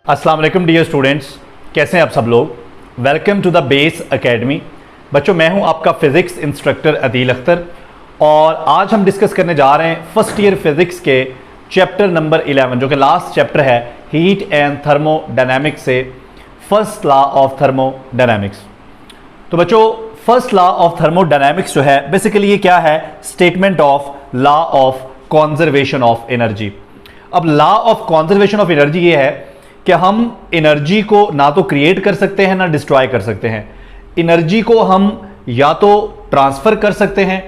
अस्सलाम वालेकुम dear students, कैसे हैं आप सब लोग। Welcome to the base academy. बच्चों, मैं हूं आपका फिज़िक्स इंस्ट्रक्टर अदील अख्तर और आज हम डिस्कस करने जा रहे हैं फर्स्ट ईयर फिज़िक्स के चैप्टर नंबर 11 जो कि लास्ट चैप्टर है हीट एंड थर्मोडायनामिक्स से फर्स्ट लॉ ऑफ थर्मोडायनामिक्स। तो बच्चों, फर्स्ट लॉ ऑफ थर्मोडायनामिक्स जो है बेसिकली ये क्या है, statement of law of conservation of energy. अब law of conservation of energy ये है कि हम एनर्जी को ना तो क्रिएट कर सकते हैं ना डिस्ट्रॉय कर सकते हैं। एनर्जी को हम या तो ट्रांसफर कर सकते हैं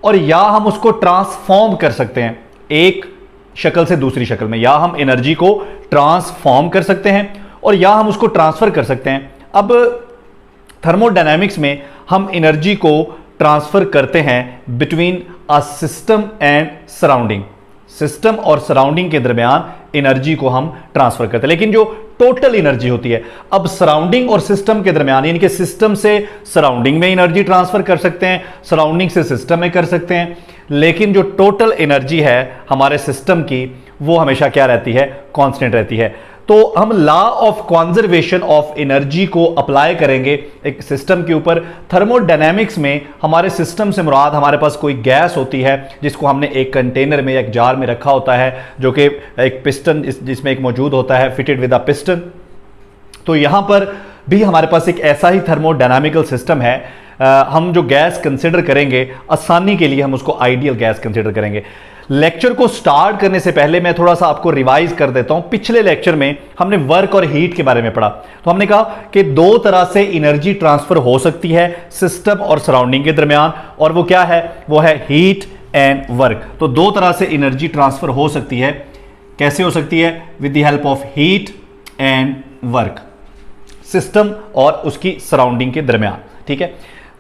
और या हम उसको ट्रांसफॉर्म कर सकते हैं एक शक्ल से दूसरी शक्ल में, या हम एनर्जी को ट्रांसफॉर्म कर सकते हैं और या हम उसको ट्रांसफर कर सकते हैं। अब थर्मोडायनामिक्स में हम एनर्जी को ट्रांसफर करते हैं between a system and surrounding. System और सराउंडिंग के दरमियान एनर्जी को हम ट्रांसफर करते हैं, लेकिन जो टोटल एनर्जी होती है, अब सराउंडिंग और सिस्टम के दरमियान, यानी कि सिस्टम से सराउंडिंग में एनर्जी ट्रांसफर कर सकते हैं, सराउंडिंग से सिस्टम में कर सकते हैं, लेकिन जो टोटल एनर्जी है हमारे सिस्टम की वो हमेशा क्या रहती है, कांस्टेंट रहती है। तो हम law of conservation of energy को अप्लाई करेंगे एक सिस्टम के ऊपर। थर्मोडायनामिक्स में हमारे सिस्टम से मुराद हमारे पास कोई गैस होती है जिसको हमने एक कंटेनर में या एक जार में रखा होता है, जो कि एक पिस्टन जिसमें एक मौजूद होता है, फिटेड विद अ पिस्टन। तो यहां पर भी हमारे पास एक ऐसा ही थर्मोडायनामिकल सिस्टम है। हम जो गैस कंसिडर करेंगे, आसानी के लिए हम उसको आइडियल गैस कंसिडर करेंगे। लेक्चर को स्टार्ट करने से पहले मैं थोड़ा सा आपको रिवाइज कर देता हूं। पिछले लेक्चर में हमने वर्क और हीट के बारे में पढ़ा, तो हमने कहा कि दो तरह से एनर्जी ट्रांसफर हो सकती है सिस्टम और सराउंडिंग के दरमियान, और वो क्या है, वो है हीट एंड वर्क। तो दो तरह से एनर्जी ट्रांसफर हो सकती है। कैसे हो सकती है? With the help of heat and work, system और उसकी सराउंडिंग के दरमियान। ठीक है,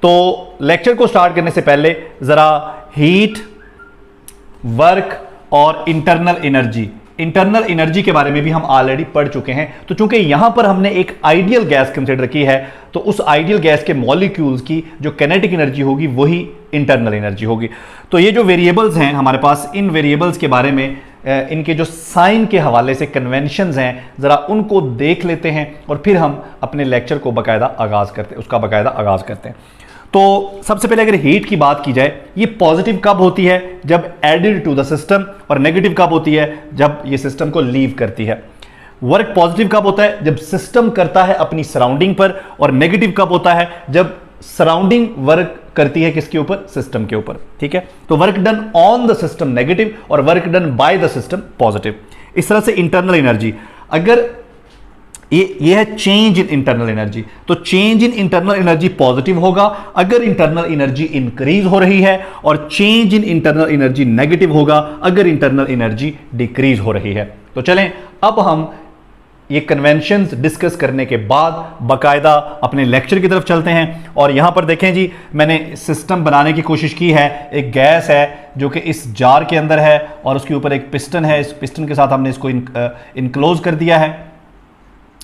तो लेक्चर को स्टार्ट करने से पहले जरा हीट, वर्क और इंटरनल एनर्जी के बारे में भी हम ऑलरेडी पढ़ चुके हैं। तो चूंकि यहां पर हमने एक आइडियल गैस कंसीडर की है, तो उस आइडियल गैस के मॉलिक्यूल्स की जो काइनेटिक एनर्जी होगी वही इंटरनल एनर्जी होगी। तो ये जो वेरिएबल्स हैं हमारे पास, इन वेरिएबल्स के बारे में इनके जो साइन के हवाले से कन्वेंशंस हैं, जरा उनको देख लेते हैं और फिर हम अपने लेक्चर को बाकायदा आगाज करते हैं। तो सबसे पहले अगर हीट की बात की जाए, ये पॉजिटिव कब होती है? जब एडेड टू द सिस्टम, और नेगेटिव कब होती है? जब ये सिस्टम को लीव करती है। वर्क पॉजिटिव कब होता है? जब सिस्टम करता है अपनी सराउंडिंग पर, और नेगेटिव कब होता है? जब सराउंडिंग वर्क करती है किसके ऊपर? सिस्टम के ऊपर। ठीक है, तो work done on the system negative और work done by the system positive. इस तरह से इंटरनल एनर्जी, अगर ये है चेंज इन इंटरनल एनर्जी, तो change in internal energy positive होगा अगर इंटरनल एनर्जी इंक्रीज हो रही है, और change in internal energy negative होगा अगर इंटरनल एनर्जी डिक्रीज हो रही है। तो चलें अब हम ये कन्वेंशंस डिस्कस करने के बाद बाकायदा अपने लेक्चर की तरफ चलते हैं। और यहां पर देखें जी, मैंने सिस्टम बनाने की कोशिश की है। एक गैस है जो कि इस जार के अंदर है और उसके ऊपर एक पिस्टन है। इस पिस्टन के साथ हमने इसको इनक्लोज कर दिया है,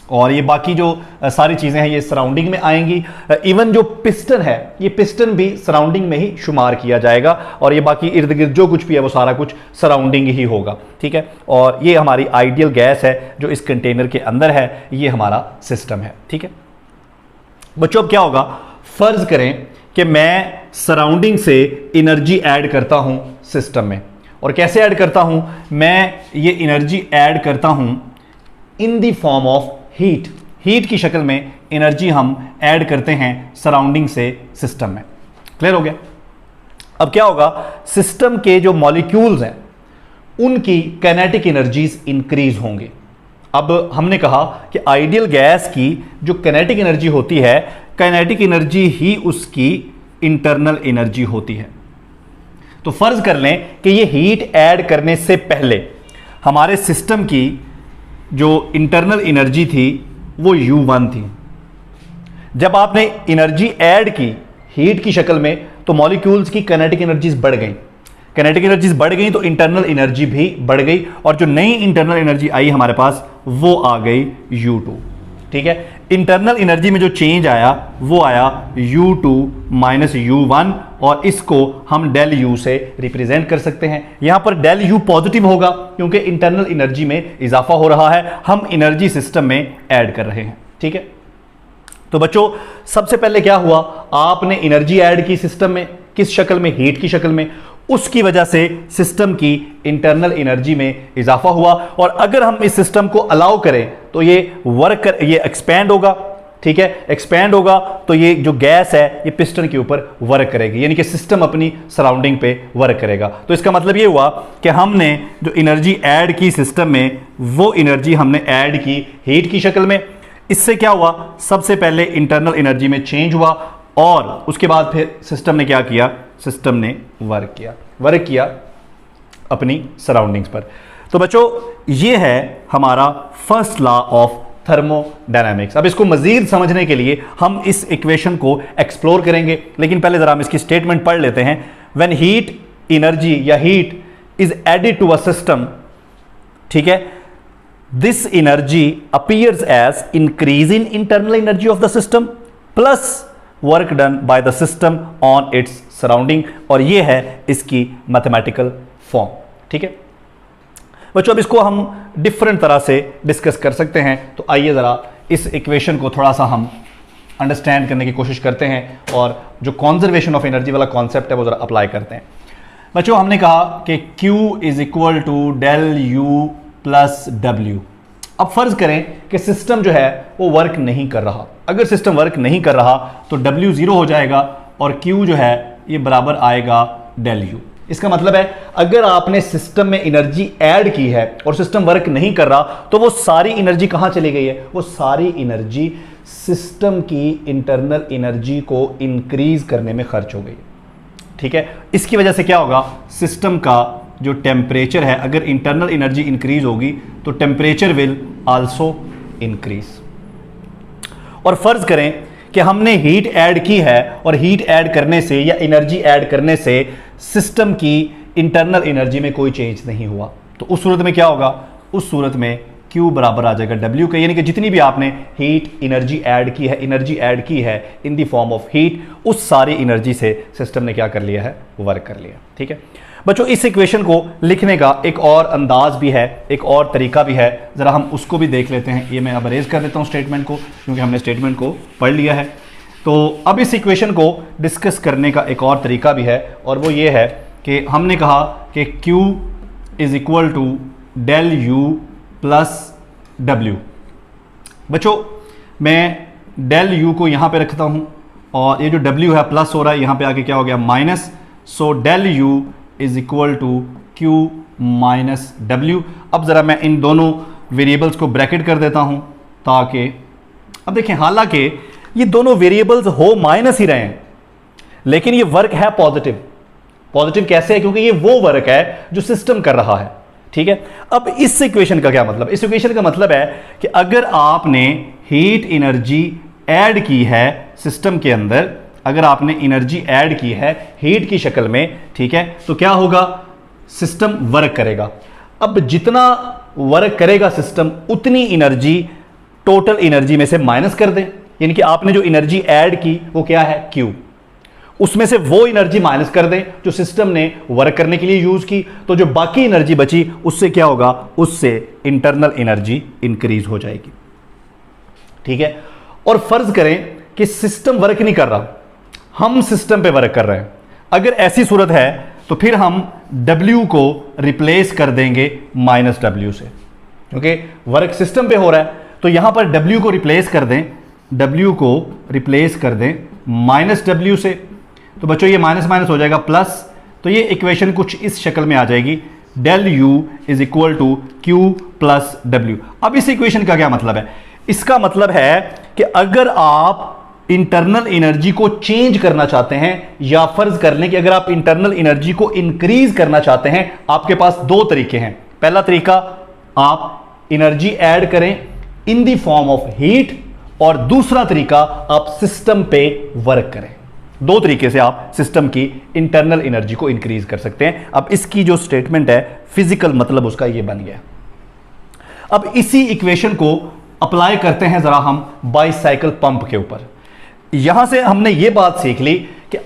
और ये बाकी जो सारी चीज़ें हैं ये सराउंडिंग में आएंगी। इवन जो पिस्टन है, ये पिस्टन भी सराउंडिंग में ही शुमार किया जाएगा, और ये बाकी इर्द गिर्द जो कुछ भी है वो सारा कुछ सराउंडिंग ही होगा। ठीक है, और ये हमारी आइडियल गैस है जो इस कंटेनर के अंदर है, ये हमारा सिस्टम है। ठीक है बच्चों, अब क्या होगा, फर्ज करें कि मैं सराउंडिंग से एनर्जी ऐड करता हूं सिस्टम में। और कैसे ऐड करता हूं? मैं ये एनर्जी ऐड करता हूं in the form of heat की शक्ल में एनर्जी हम ऐड करते हैं सराउंडिंग से सिस्टम में। क्लियर हो गया? अब क्या होगा, सिस्टम के जो मॉलिक्यूल्स हैं उनकी काइनेटिक एनर्जीज इंक्रीज होंगे। अब हमने कहा कि आइडियल गैस की जो काइनेटिक एनर्जी होती है, काइनेटिक एनर्जी ही उसकी इंटरनल एनर्जी होती है। तो फर्ज कर लें कि ये हीट ऐड करने से पहले हमारे सिस्टम की जो इंटरनल एनर्जी थी वो U1 थी। जब आपने एनर्जी ऐड की हीट की शक्ल में, तो मॉलिक्यूल्स की काइनेटिक एनर्जीज बढ़ गई। काइनेटिक एनर्जीज बढ़ गई तो इंटरनल एनर्जी भी बढ़ गई, और जो नई इंटरनल एनर्जी आई हमारे पास वो आ गई U2। ठीक है। इंटरनल एनर्जी में जो चेंज आया वो आया U2 माइनस U1 और इसको हम डेल U से रिप्रेजेंट कर सकते हैं। यहां पर डेल U पॉजिटिव होगा क्योंकि इंटरनल एनर्जी में इजाफा हो रहा है, हम एनर्जी सिस्टम में ऐड कर रहे हैं, ठीक है। तो बच्चों सबसे पहले क्या हुआ, आपने एनर्जी ऐड की सिस्टम में, किस शक्ल में, हीट की शक्ल में, उसकी वजह से सिस्टम की इंटरनल एनर्जी में इजाफा हुआ। और अगर हम इस सिस्टम को अलाउ करें तो ये ये एक्सपैंड होगा, ठीक है। एक्सपैंड होगा तो ये जो गैस है ये पिस्टन के ऊपर वर्क करेगी, यानी कि सिस्टम अपनी सराउंडिंग पे वर्क करेगा। तो इसका मतलब ये हुआ कि हमने जो एनर्जी ऐड की सिस्टम में, वो एनर्जी हमने ऐड की हीट की शक्ल में। इससे क्या हुआ, सबसे पहले इंटरनल एनर्जी में चेंज हुआ और उसके बाद फिर सिस्टम ने क्या किया, सिस्टम ने वर्क किया अपनी सराउंडिंग्स पर। तो बच्चों ये है हमारा फर्स्ट लॉ ऑफ थर्मोडायनामिक्स। अब इसको मजीद समझने के लिए हम इस इक्वेशन को एक्सप्लोर करेंगे, लेकिन पहले जरा हम इसकी स्टेटमेंट पढ़ लेते हैं। व्हेन हीट एनर्जी या heat is added to a system, ठीक है, this energy appears as increase in internal energy of the system plus work done by the system on its surrounding, और ये है इसकी मैथमेटिकल फॉर्म, ठीक है बच्चों। अब इसको हम डिफरेंट तरह से डिस्कस कर सकते हैं, तो आइए ज़रा इस इक्वेशन को थोड़ा सा हम अंडरस्टैंड करने की कोशिश करते हैं और जो कॉन्जर्वेशन ऑफ एनर्जी वाला कॉन्सेप्ट है वो ज़रा अप्लाई करते हैं। बच्चों हमने कहा कि Q is equal to del U plus W। अब फर्ज करें कि सिस्टम जो है वो वर्क नहीं कर रहा। अगर सिस्टम वर्क नहीं कर रहा तो W 0 हो जाएगा और Q जो है ये बराबर आएगा डेल U। इसका मतलब है अगर आपने सिस्टम में एनर्जी ऐड की है और सिस्टम वर्क नहीं कर रहा तो वो सारी एनर्जी कहां चली गई है, वो सारी एनर्जी सिस्टम की इंटरनल एनर्जी को इंक्रीज करने में खर्च हो गई, ठीक है। इसकी वजह से क्या होगा, सिस्टम का जो टेम्परेचर है, अगर इंटरनल एनर्जी इंक्रीज होगी तो टेम्परेचर विल आल्सो इंक्रीज। और फर्ज करें कि हमने हीट ऐड की है और हीट ऐड करने से या एनर्जी ऐड करने से सिस्टम की इंटरनल एनर्जी में कोई चेंज नहीं हुआ, तो उस सूरत में क्या होगा, उस सूरत में Q बराबर आ जाएगा W का, यानी कि जितनी भी आपने हीट एनर्जी ऐड की है in the form of heat, उस सारी एनर्जी से सिस्टम ने क्या कर लिया है, वर्क कर लिया, ठीक है बच्चों। इस इक्वेशन को लिखने का एक और अंदाज भी है, एक और तरीका भी है, जरा हम उसको भी देख लेते हैं। ये मैं अब अरेज कर देता हूं स्टेटमेंट को, क्योंकि हमने स्टेटमेंट को पढ़ लिया है। तो अब इस इक्वेशन को डिस्कस करने का एक और तरीका भी है, और वो ये है कि हमने कहा कि Q is equal to del U plus W। बच्चों मैं डेल U को यहाँ पे रखता हूँ और ये जो W है प्लस हो रहा है, यहाँ पे आके क्या हो गया, minus. So del U is equal to Q minus W। अब ज़रा मैं इन दोनों वेरिएबल्स को ब्रैकेट कर देता हूँ ताकि, अब देखें हालांकि ये दोनों वेरिएबल्स हो माइनस ही रहे हैं लेकिन ये वर्क है पॉजिटिव। पॉजिटिव कैसे है, क्योंकि ये वो वर्क है जो सिस्टम कर रहा है, ठीक है। अब इस इक्वेशन का क्या मतलब, इस इक्वेशन का मतलब है कि अगर आपने हीट एनर्जी ऐड की है सिस्टम के अंदर, अगर आपने एनर्जी ऐड की है हीट की शक्ल में, ठीक है, तो क्या होगा, सिस्टम वर्क करेगा। अब जितना वर्क करेगा सिस्टम, उतनी एनर्जी टोटल एनर्जी में से माइनस कर दें, यानी कि आपने जो एनर्जी ऐड की वो क्या है, Q, उसमें से वो एनर्जी माइनस कर दें जो सिस्टम ने वर्क करने के लिए यूज की, तो जो बाकी एनर्जी बची उससे क्या होगा, उससे इंटरनल एनर्जी इंक्रीज हो जाएगी, ठीक है। और फर्ज करें कि सिस्टम वर्क नहीं कर रहा, हम सिस्टम पे वर्क कर रहे हैं। अगर ऐसी सूरत है तो फिर हम W को रिप्लेस कर देंगे माइनस W से, क्योंकि वर्क सिस्टम पे हो रहा है। तो यहां पर W को रिप्लेस कर दें, W को रिप्लेस कर दें माइनस W से, तो बच्चों ये माइनस माइनस हो जाएगा प्लस। तो ये इक्वेशन कुछ इस शक्ल में आ जाएगी, del U is equal to Q plus W। अब इस इक्वेशन का क्या मतलब है, इसका मतलब है कि अगर आप इंटरनल एनर्जी को चेंज करना चाहते हैं, या फर्ज कर लें कि अगर आप इंटरनल एनर्जी को इंक्रीज करना चाहते हैं, आपके पास दो तरीके हैं। पहला तरीका, आप एनर्जी ऐड करें in the form of heat, और दूसरा तरीका आप सिस्टम पे वर्क करें। दो तरीके से आप सिस्टम की इंटरनल एनर्जी को इंक्रीज कर सकते हैं। अब इसकी जो स्टेटमेंट है फिजिकल मतलब उसका ये बन गया। अब इसी इक्वेशन को अप्लाई करते हैं जरा हम बाईसाइकिल पंप के ऊपर। यहां से हमने ये बात सीख ली कि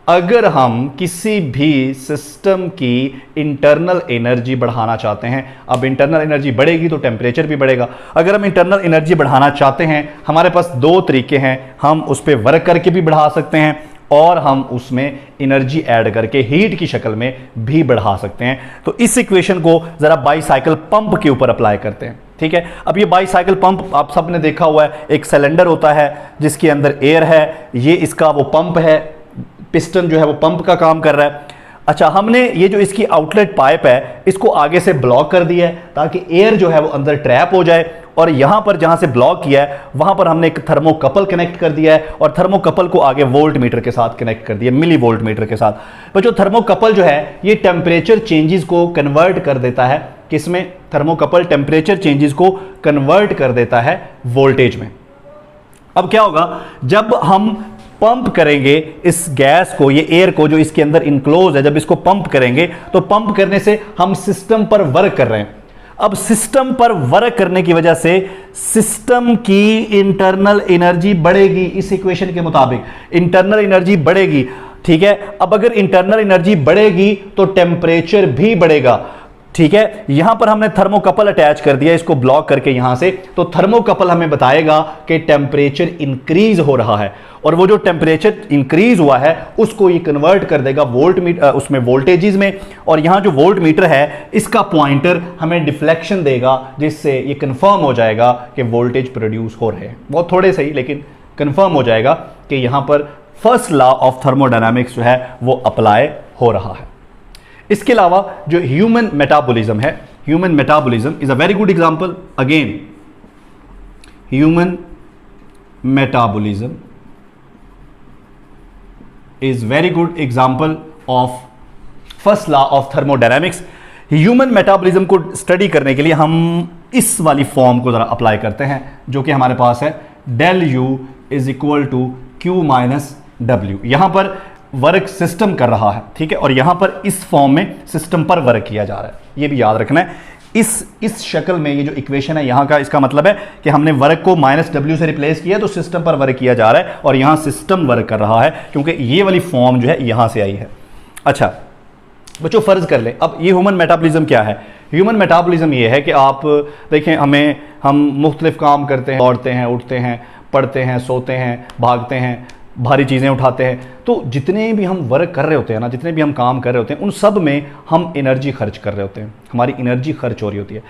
अगर हम किसी भी सिस्टम की इंटरनल एनर्जी बढ़ाना चाहते हैं, अब इंटरनल एनर्जी बढ़ेगी तो टेम्परेचर भी बढ़ेगा। अगर हम इंटरनल एनर्जी बढ़ाना चाहते हैं, हमारे पास दो तरीके हैं, हम उस पर वर्क करके भी बढ़ा सकते हैं और हम उसमें एनर्जी ऐड करके हीट की शक्ल में भी बढ़ा सकते हैं। तो इस इक्वेशन को जरा बाईसाइकिल पंप के ऊपर अप्लाई करते हैं, ठीक है। अब ये बाईसाइकिल पंप आप सबने देखा हुआ है, एक सिलेंडर होता है जिसके अंदर एयर है, ये इसका वो पंप है, पिस्टन जो है वो पंप का काम कर रहा है। अच्छा, हमने ये जो इसकी आउटलेट पाइप है इसको आगे से ब्लॉक कर दिया है ताकि एयर जो है वो अंदर ट्रैप हो जाए, और यहां पर जहां से ब्लॉक किया है वहां पर हमने एक थर्मोकपल कनेक्ट कर दिया है और थर्मोकपल को आगे वोल्ट मीटर के साथ कनेक्ट कर दिया, मिली वोल्ट मीटर के साथ। बच्चों थर्मोकपल जो है ये टेम्परेचर चेंजेस को कन्वर्ट कर देता है, किसमें? थर्मोकपल टेम्परेचर चेंजेस को कन्वर्ट कर देता है वोल्टेज में। अब क्या होगा, जब हम पंप करेंगे इस गैस को, ये एयर को जो इसके अंदर इनक्लोज है, जब इसको पंप करेंगे तो पंप करने से हम सिस्टम पर वर्क कर रहे हैं। अब सिस्टम पर वर्क करने की वजह से सिस्टम की इंटरनल एनर्जी बढ़ेगी, इस इक्वेशन के मुताबिक इंटरनल एनर्जी बढ़ेगी, ठीक है। अब अगर इंटरनल एनर्जी बढ़ेगी तो टेम्परेचर भी बढ़ेगा, ठीक है। यहां पर हमने थर्मोकपल अटैच कर दिया इसको ब्लॉक करके यहां से, तो थर्मोकपल हमें बताएगा कि टेम्परेचर इंक्रीज हो रहा है, और वो जो टेम्परेचर इंक्रीज हुआ है उसको ये कन्वर्ट कर देगा वोल्ट मीटर उसमें वोल्टेजेस में, और यहां जो वोल्ट मीटर है इसका पॉइंटर हमें डिफ्लेक्शन देगा, जिससे ये कंफर्म हो जाएगा कि वोल्टेज प्रोड्यूस हो रहे हैं। बहुत थोड़े सही, लेकिन कंफर्म हो जाएगा कि यहां पर फर्स्ट लॉ ऑफ थर्मोडायनामिक्स जो है वो अप्लाई हो रहा है। इसके अलावा जो ह्यूमन मेटाबॉलिज्म है, human metabolism is a very good example. Again human metabolism is very good example of first law of thermodynamics. Human metabolism को स्टडी करने के लिए हम इस वाली फॉर्म को जरा अप्लाई करते हैं जो कि हमारे पास है, del U is equal to Q minus W. यहां पर वर्क सिस्टम कर रहा है, ठीक है, और यहां पर इस फॉर्म में सिस्टम पर वर्क किया जा रहा है, ये भी याद रखना है। इस शक्ल में ये जो इक्वेशन है यहां का, इसका मतलब है कि हमने वर्क को माइनस डब्ल्यू से रिप्लेस किया तो सिस्टम पर वर्क किया जा रहा है, और यहां सिस्टम वर्क कर रहा है क्योंकि ये वाली फॉर्म जो है यहां से आई है। अच्छा बच्चों फर्ज कर ले, अब ये ह्यूमन मेटाबॉलिज्म क्या है? ह्यूमन मेटाबॉलिज्म ये है कि आप देखें, हम मुख्तलिफ काम करते हैं, दौड़ते हैं, उठते हैं, पढ़ते हैं, सोते हैं, भागते हैं, भारी चीज़ें उठाते हैं, तो जितने भी हम वर्क कर रहे होते हैं ना, जितने भी हम काम कर रहे होते हैं, उन सब में हम एनर्जी खर्च कर रहे होते हैं, हमारी एनर्जी खर्च हो रही होती है।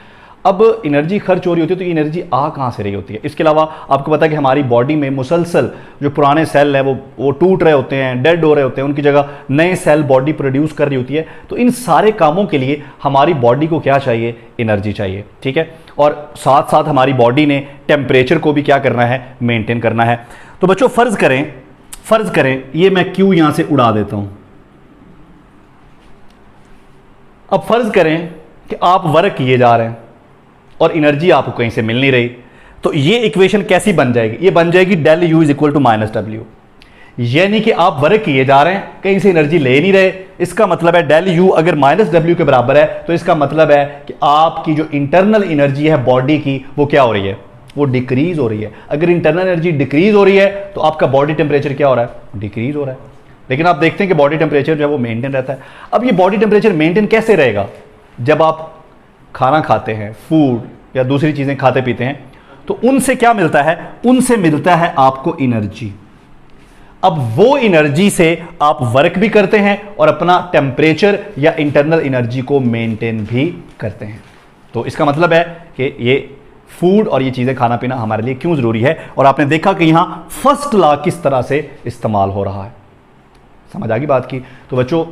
अब एनर्जी खर्च हो रही होती है तो ये एनर्जी आ कहाँ से रही होती है? इसके अलावा आपको पता है कि हमारी बॉडी में मुसलसल जो पुराने सेल है वो टूट रहे होते हैं, डेड हो रहे होते हैं, उनकी जगह नए सेल बॉडी प्रोड्यूस कर रही होती है। तो इन सारे कामों के लिए हमारी बॉडी को क्या चाहिए? एनर्जी चाहिए, ठीक है। और साथ साथ हमारी बॉडी ने टेम्परेचर को भी क्या करना है? मेंटेन करना है। तो बच्चों फर्ज करें ये मैं क्यू यहां से उड़ा देता हूं। अब फर्ज करें कि आप वर्क किए जा रहे हैं और एनर्जी आपको कहीं से मिल नहीं रही, तो ये इक्वेशन कैसी बन जाएगी? ये बन जाएगी del U is equal to minus W, यानी कि आप वर्क किए जा रहे हैं, कहीं से एनर्जी ले नहीं रहे। इसका मतलब है डेल यू अगर माइनस डब्ल्यू के बराबर है तो इसका मतलब है कि आपकी जो इंटरनल एनर्जी है बॉडी की वो क्या हो रही है? वो डिक्रीज हो रही है। अगर इंटरनल एनर्जी डिक्रीज हो रही है तो आपका बॉडी टेम्परेचर क्या हो रहा है? डिक्रीज हो रहा है। लेकिन आप देखते हैं कि बॉडी टेम्परेचर जो है वो मेंटेन रहता है। अब ये बॉडी टेम्परेचर मेंटेन कैसे रहेगा? जब आप खाना खाते हैं, फूड या दूसरी चीजें खाते पीते हैं, तो उनसे क्या मिलता है? उनसे मिलता है आपको एनर्जी। अब वो एनर्जी से आप वर्क भी करते हैं और अपना टेम्परेचर या इंटरनल एनर्जी को मेंटेन भी करते हैं। तो इसका मतलब है कि ये फूड और ये चीज़ें खाना पीना हमारे लिए क्यों ज़रूरी है, और आपने देखा कि यहाँ फर्स्ट लॉ किस तरह से इस्तेमाल हो रहा है। समझ आ गई बात की? तो बच्चों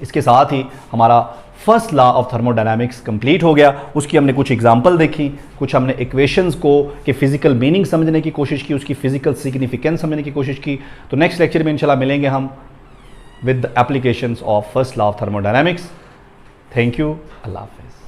इसके साथ ही हमारा first law of thermodynamics complete हो गया। उसकी हमने कुछ एग्जांपल देखी, कुछ हमने इक्वेशंस को के फिजिकल मीनिंग समझने की कोशिश की, उसकी फिजिकल सिग्निफिकेंस समझने की कोशिश की। तो नेक्स्ट लेक्चर में इंशाल्लाह मिलेंगे हम with the applications of first law of thermodynamics. Thank you, अल्लाह हाफिज़।